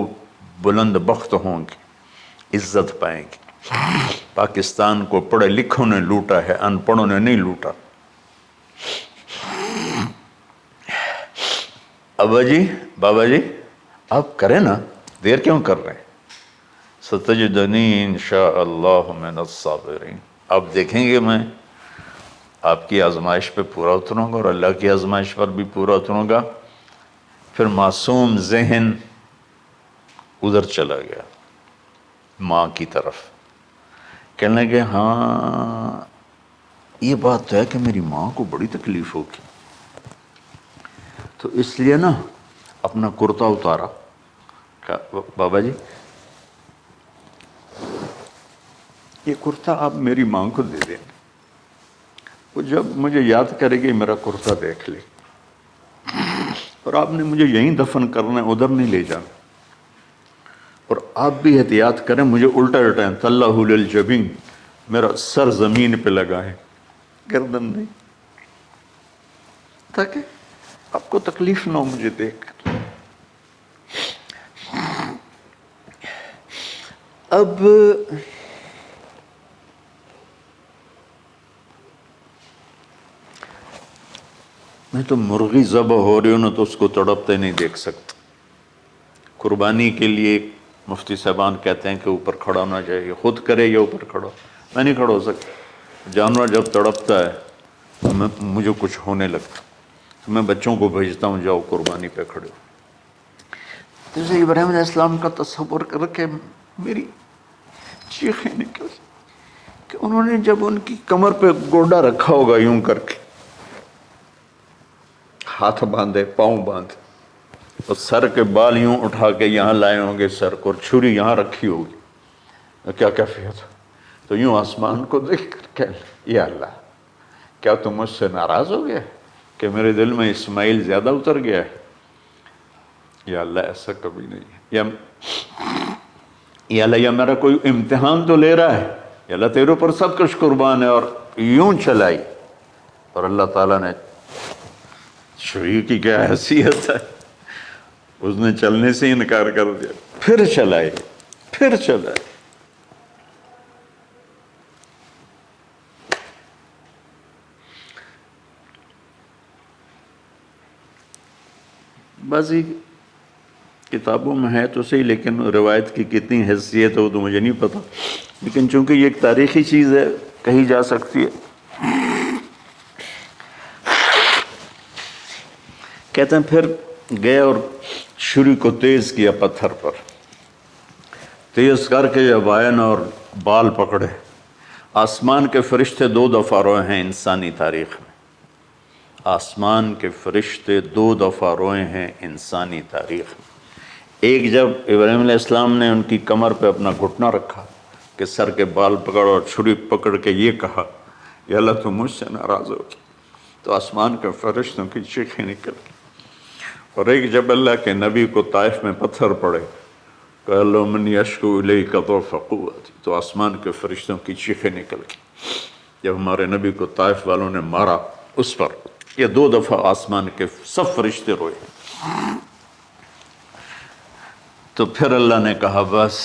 بلند بخت ہوں گی، عزت پائیں گی۔ پاکستان کو پڑھے لکھوں نے لوٹا ہے، ان پڑھوں نے نہیں لوٹا۔ ابا جی، بابا جی، آپ کریں نا، دیر کیوں کر رہے ہیں؟ ستجدنی انشاءاللہ من الصابرین، آپ دیکھیں گے میں آپ کی آزمائش پہ پورا اتروں گا اور اللہ کی آزمائش پر بھی پورا اتروں گا۔ پھر معصوم ذہن ادھر چلا گیا ماں کی طرف، کہنے لگے ہاں یہ بات تو ہے کہ میری ماں کو بڑی تکلیف ہوگی، تو اس لیے نا اپنا کرتا اتارا، کہا بابا جی یہ کرتا آپ میری ماں کو دے دیں، وہ جب مجھے یاد کرے گی میرا کرتا دیکھ لے، اور آپ نے مجھے یہیں دفن کرنا ہے، ادھر نہیں لے جانا، اور آپ بھی احتیاط کریں، مجھے الٹا الٹائیں، طلّہ للجبین، میرا سر زمین پہ لگائیں، گردن نہیں، تاکہ آپ کو تکلیف نہ ہو مجھے دیکھ کر۔ اب میں تو مرغی ذبح ہو رہی ہوں نا تو اس کو تڑپتے نہیں دیکھ سکتا۔ قربانی کے لیے مفتی صاحبان کہتے ہیں کہ اوپر کھڑا ہونا چاہیے، خود کرے یا اوپر کھڑا ہو، میں نہیں کھڑا ہو سکتا۔ جانور جب تڑپتا ہے تو مجھے کچھ ہونے لگتا، تو میں بچوں کو بھیجتا ہوں جاؤ قربانی پہ کھڑے ہو۔ جیسے ابراہیم علیہ السلام کا تصور کر کے میری چیخیں نکل کہ انہوں نے جب ان کی کمر پہ گوڈا رکھا ہوگا یوں کر کے، ہاتھ باندھے، پاؤں باندھے، اور سر کے بال یوں اٹھا کے یہاں لائے ہوں گے سر کو، اور چھری یہاں رکھی ہوگی، کیا کیفیت؟ تو یوں آسمان کو دیکھ کر کہ یا اللہ کیا تم مجھ سے ناراض ہو گیا کہ میرے دل میں اسماعیل زیادہ اتر گیا ہے؟ یا اللہ ایسا کبھی نہیں ہے، یا اللہ یا میرا کوئی امتحان تو لے رہا ہے، یا اللہ تیرے اوپر سب کچھ قربان ہے، اور یوں چلائی، اور اللہ تعالیٰ نے چھری کی کیا حیثیت ہے، اس نے چلنے سے انکار کر دیا، پھر چلائے، پھر چلائے۔ بعضی کتابوں میں ہے تو صحیح، لیکن روایت کی کتنی حیثیت ہے وہ تو مجھے نہیں پتا، لیکن چونکہ یہ ایک تاریخی چیز ہے کہی جا سکتی ہے۔ کہتے ہیں پھر گئے اور چھری کو تیز کیا پتھر پر، تیز کر کے جب آئے نا اور بال پکڑے، آسمان کے فرشتے 2 دفعہ روئے ہیں انسانی تاریخ میں، آسمان کے فرشتے 2 دفعہ روئے ہیں انسانی تاریخ میں۔ ایک جب ابراہیم علیہ السلام نے ان کی کمر پہ اپنا گھٹنا رکھا کہ سر کے بال پکڑ اور چھری پکڑ کے یہ کہا یا اللہ تم مجھ سے ناراض ہو، تو آسمان کے فرشتوں کی چیخیں نکل گئی۔ اور ایک جب اللہ کے نبی کو طائف میں پتھر پڑے کہ اللہ من یشکو الیک ضعف قوتی، تو آسمان کے فرشتوں کی چیخیں نکل گئی۔ جب ہمارے نبی کو طائف والوں نے مارا اس پر، یہ 2 دفعہ آسمان کے سب فرشتے روئے۔ تو پھر اللہ نے کہا بس،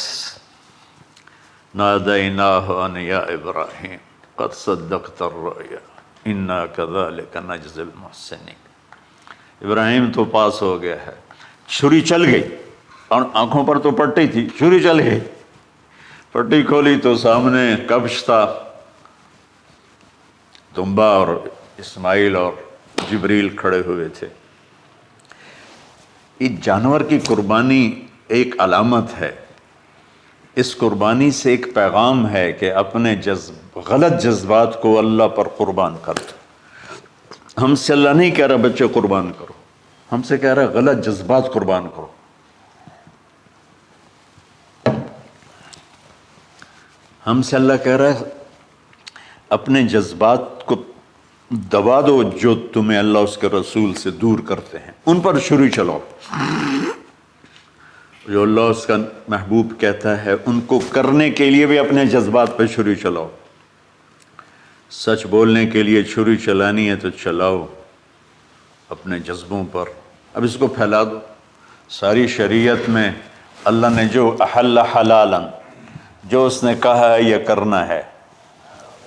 نادیناہ ان یا ابراہیم قد صدقت الرؤیا انا کذلک نجزی المحسنین، ابراہیم تو پاس ہو گیا ہے۔ چھری چل گئی، اور آنکھوں پر تو پٹی تھی، چھری چل گئی، پٹی کھولی تو سامنے کبش تھا، دمبا اور اسماعیل اور جبریل کھڑے ہوئے تھے۔ اس جانور کی قربانی ایک علامت ہے، اس قربانی سے ایک پیغام ہے کہ اپنے غلط جذبات کو اللہ پر قربان کر دو۔ ہم سے اللہ نہیں کہہ رہا بچے قربان کرو، ہم سے کہہ رہا غلط جذبات قربان کرو۔ ہم سے اللہ کہہ رہا ہے اپنے جذبات کو دبا دو جو تمہیں اللہ اس کے رسول سے دور کرتے ہیں، ان پر چھری چلاؤ۔ جو اللہ اس کا محبوب کہتا ہے ان کو کرنے کے لیے بھی اپنے جذبات پہ چھری چلاؤ۔ سچ بولنے کے لیے چھری چلانی ہے تو چلاؤ اپنے جذبوں پر، اب اس کو پھیلا دو۔ ساری شریعت میں اللہ نے جو احل حلالا، جو اس نے کہا ہے یہ کرنا ہے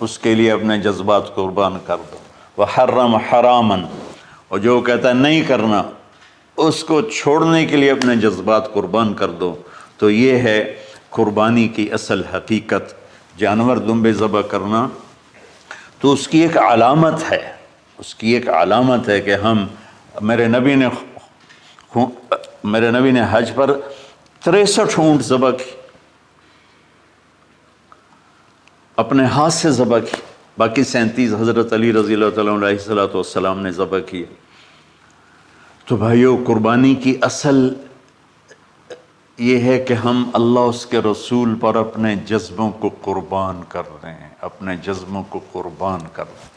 اس کے لیے اپنے جذبات قربان کر دو، وحرم حراما، اور جو کہتا ہے نہیں کرنا اس کو چھوڑنے کے لیے اپنے جذبات قربان کر دو۔ تو یہ ہے قربانی کی اصل حقیقت۔ جانور دمبے ذبح کرنا تو اس کی ایک علامت ہے، اس کی ایک علامت ہے کہ ہم میرے نبی نے حج پر 63 اونٹ ذبح کی، اپنے ہاتھ سے ذبح کی، باقی 37 حضرت علی رضی اللہ تعالیٰ علیہ السلام نے ذبح کیے۔ تو بھائیو، قربانی کی اصل یہ ہے کہ ہم اللہ اس کے رسول پر اپنے جذبوں کو قربان کر رہے ہیں، اپنے جذبوں کو قربان کر رہے ہیں۔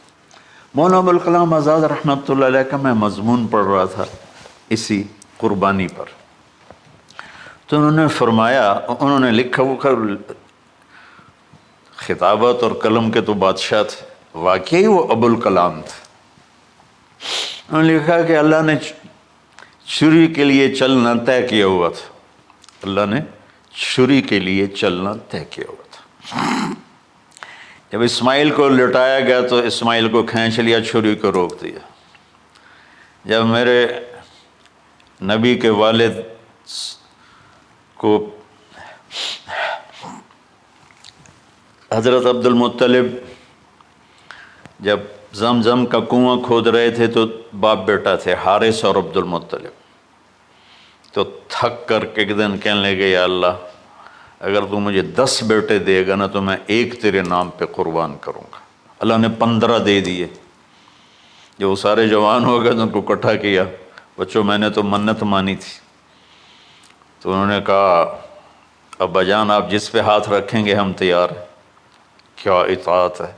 مولانا ابوالکلام آزاد رحمۃ اللہ علیہ کا میں مضمون پڑھ رہا تھا اسی قربانی پر، تو انہوں نے فرمایا، انہوں نے لکھا، وہ خطابت اور قلم کے تو بادشاہ تھے، واقعی وہ ابوالکلام تھے۔ انہوں نے لکھا کہ اللہ نے چھری کے لیے چلنا طے کیا ہوا تھا، اللہ نے چھری کے لیے چلنا طے کیا ہوا تھا۔ جب اسماعیل کو لٹایا گیا تو اسماعیل کو کھینچ لیا، چھری کو روک دیا۔ جب میرے نبی کے والد کو حضرت عبد المطلب جب زمزم کا کنواں کھود رہے تھے تو باپ بیٹا تھے، حارث اور عبد المطلب، تو تھک کر کے ایک دن کہنے لگے، یا اللہ اگر تو مجھے 10 بیٹے دے گا نا تو میں ایک تیرے نام پہ قربان کروں گا۔ اللہ نے 15 دے دیے۔ جب وہ سارے جوان ہو گئے تو ان کو اکٹھا کیا، بچوں میں نے تو منت مانی تھی۔ تو انہوں نے کہا، ابا جان آپ جس پہ ہاتھ رکھیں گے ہم تیار ہیں، کیا اطاعت ہے۔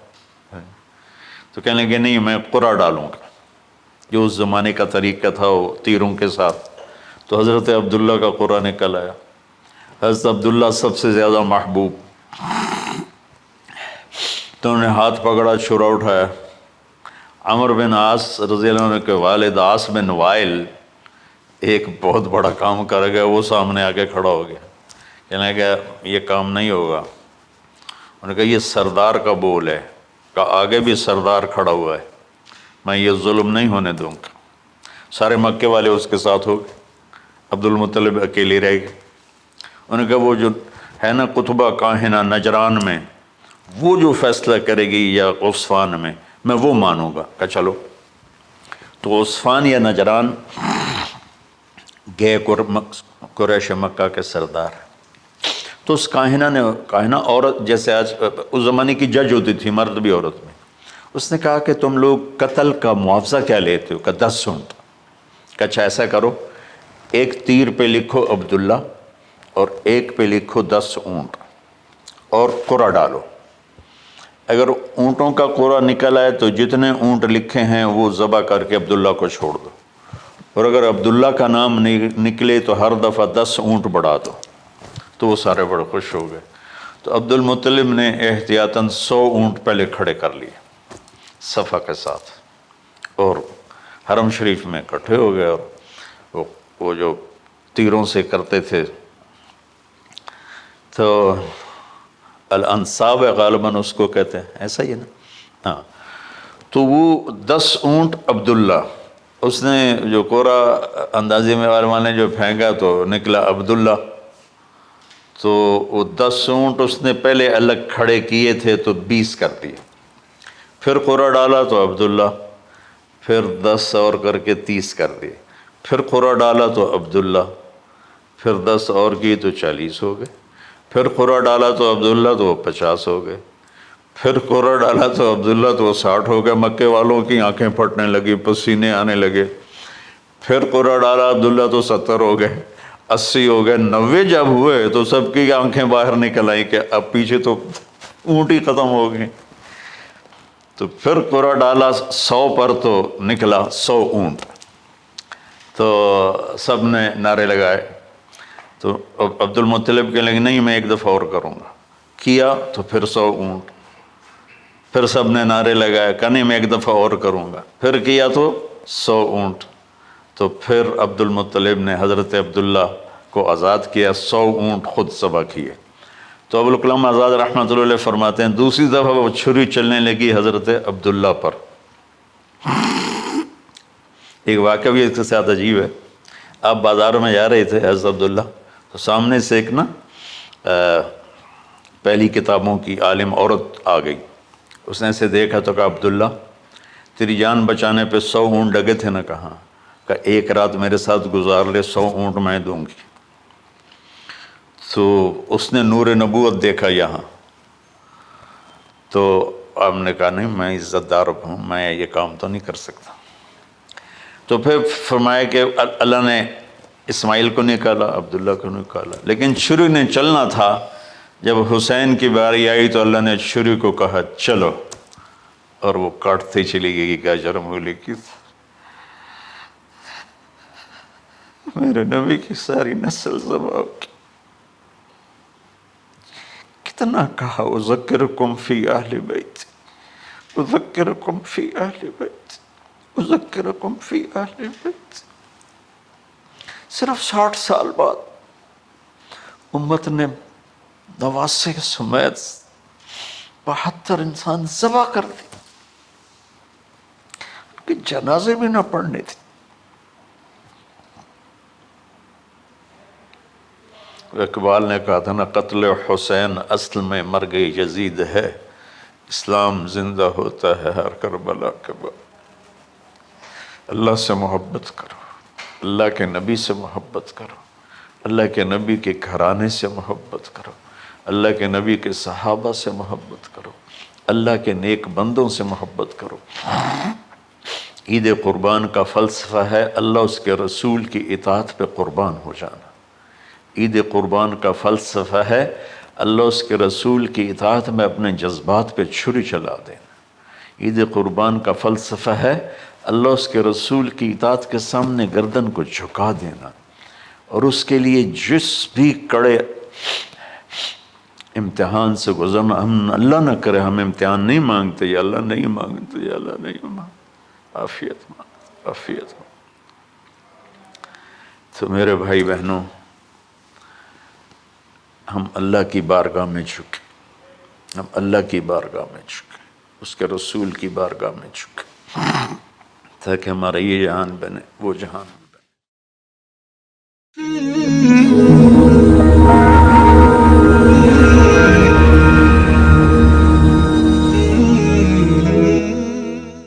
تو کہنے لگے نہیں، میں قرعہ ڈالوں گا، جو اس زمانے کا طریقہ تھا وہ تیروں کے ساتھ۔ تو حضرت عبداللہ کا قرعہ نکل آیا، حضرت عبداللہ سب سے زیادہ محبوب، تو انہوں نے ہاتھ پکڑا، چھرا اٹھایا۔ عمر بن عاص رضی اللہ عنہ کے والد عاص بن وائل ایک بہت بڑا کام کر گیا، وہ سامنے آ کے کھڑا ہو گیا، کہنے لگا یہ کام نہیں ہوگا۔ انہوں نے کہا یہ سردار کا بول ہے، کہا آگے بھی سردار کھڑا ہوا ہے، میں یہ ظلم نہیں ہونے دوں گا۔ سارے مکے والے اس کے ساتھ ہو گئے، عبد المطلب اکیلے رہ گئے۔ انہوں نے کہا وہ جو ہے نا قطبہ کاہنہ نجران میں، وہ جو فیصلہ کرے گی یا عصفان میں وہ مانوں گا۔ کہا چلو۔ تو عصفان یا نجران گئے قریش مکہ کے سردار۔ تو اس کاہنہ عورت، جیسے آج اس زمانے کی جج ہوتی تھی، مرد بھی عورت میں، اس نے کہا کہ تم لوگ قتل کا معاوضہ کیا لیتے ہو؟ کہ 10 اونٹ۔ کہ اچھا ایسا کرو، ایک تیر پہ لکھو عبداللہ اور ایک پہ لکھو 10 اونٹ اور قرعہ ڈالو۔ اگر اونٹوں کا قرعہ نکل آئے تو جتنے اونٹ لکھے ہیں وہ ذبح کر کے عبداللہ کو چھوڑ دو، اور اگر عبداللہ کا نام نکلے تو ہر دفعہ 10 اونٹ بڑھا دو۔ تو وہ سارے بڑے خوش ہو گئے۔ تو عبد المطلب نے احتیاطاً 100 اونٹ پہلے کھڑے کر لیے صفا کے ساتھ، اور حرم شریف میں اکٹھے ہو گئے، اور وہ جو تیروں سے کرتے تھے تو الانصاب غالباً اس کو کہتے ہیں، ایسا ہی ہے نا؟ ہاں۔ تو وہ 10 اونٹ عبداللہ، اس نے جو قرعہ اندازی میں والے جو پھینکا تو نکلا عبداللہ۔ تو وہ 10 اونٹ اس نے پہلے الگ کھڑے کیے تھے تو 20 کر دیے، پھر قرعہ ڈالا تو عبداللہ، پھر 10 اور کر کے 30 کر دیے، پھر قرعہ ڈالا تو عبداللہ، پھر 10 اور کی تو 40 ہو گئے، پھر قرعہ ڈالا تو عبداللہ تو 50 ہو گئے، پھر قرعہ ڈالا تو عبداللہ تو 60 ہو گئے۔ مکے والوں کی آنکھیں پھٹنے لگی، پسینے آنے لگے۔ پھر قرعہ ڈالا عبداللہ تو 70 ہو گئے، 80 ہو گئے، 90 جب ہوئے تو سب کی آنکھیں باہر نکل آئیں کہ اب پیچھے تو اونٹ ہی ختم ہو گئے۔ تو پھر قرعہ ڈالا 100 پر تو نکلا 100 اونٹ۔ تو سب نے نعرے لگائے، تو عبد المطلب کہنے لگے نہیں میں ایک دفعہ اور کروں گا، کیا تو پھر 100 اونٹ، پھر سب نے نعرے لگائے، کہا نہیں میں ایک دفعہ اور کروں گا، پھر کیا تو 100 اونٹ۔ تو پھر عبد المطلب نے حضرت عبداللہ کو آزاد کیا، 100 اونٹ خود ذبح کیے۔ تو ابوالکلام آزاد رحمۃ اللہ علیہ فرماتے ہیں دوسری دفعہ وہ چھری چلنے لگی حضرت عبداللہ پر۔ ایک واقعہ بھی اس کے ساتھ عجیب ہے۔ آپ بازار میں جا رہے تھے حضرت عبداللہ، تو سامنے سے ایک نا پہلی کتابوں کی عالم عورت آ گئی۔ اس نے اسے دیکھا تو کہا عبداللہ تیری جان بچانے پہ 100 اونٹ ڈگے تھے نا؟ کہاں؟ کہ ایک رات میرے ساتھ گزار لے 100 اونٹ میں دوں گی۔ تو اس نے نور نبوت دیکھا یہاں، تو آپ نے کہا نہیں میں عزت دار ہوں، میں یہ کام تو نہیں کر سکتا۔ تو پھر فرمایا کہ اللہ نے اسماعیل کو نکالا، عبداللہ کو نکالا، لیکن چھری نے چلنا تھا۔ جب حسین کی باری آئی تو اللہ نے چھری کو کہا چلو، اور وہ کاٹتے چلی گئی۔ کیا جرم ہولی کی میرے نبی کی ساری نسل ذبح کی۔ کتنا کہا اذکرکم فی اہل بیت، اذکرکم فی اہل بیت، اذکرکم فی اہل بیت۔ صرف 60 سال بعد امت نے 89 سمیت 72 انسان ذبح کر دی، کہ جنازے بھی نہ پڑھنے تھے۔ اقبال نے کہا تھا نا قتل حسین اصل میں مرگ یزید ہے، اسلام زندہ ہوتا ہے ہر کربلا کے بعد۔ اللہ سے محبت کرو، اللہ کے نبی سے محبت کرو، اللہ کے نبی کے گھرانے سے محبت کرو، اللہ کے نبی کے صحابہ سے محبت کرو، اللہ کے نیک بندوں سے محبت کرو۔ عید قربان کا فلسفہ ہے اللہ اس کے رسول کی اطاعت پہ قربان ہو جانا۔ عید قربان کا فلسفہ ہے اللہ اس کے رسول کی اطاعت میں اپنے جذبات پہ چھری چلا دینا۔ عید قربان کا فلسفہ ہے اللہ اس کے رسول کی اطاعت کے سامنے گردن کو جھکا دینا، اور اس کے لیے جس بھی کڑے امتحان سے گزرنا۔ ہم اللہ نہ کرے ہم امتحان نہیں مانگتے، یا اللہ نہیں مانگتے، یا اللہ نہیں مانگتے، عافیت مانگ، عافیت مانگ۔ تو میرے بھائی بہنوں، ہم اللہ کی بارگاہ میں جھکے، ہم اللہ کی بارگاہ میں جھکے، اس کے رسول کی بارگاہ میں جھکے، تاکہ ہمارا یہ جہان بنے وہ جہان بنے۔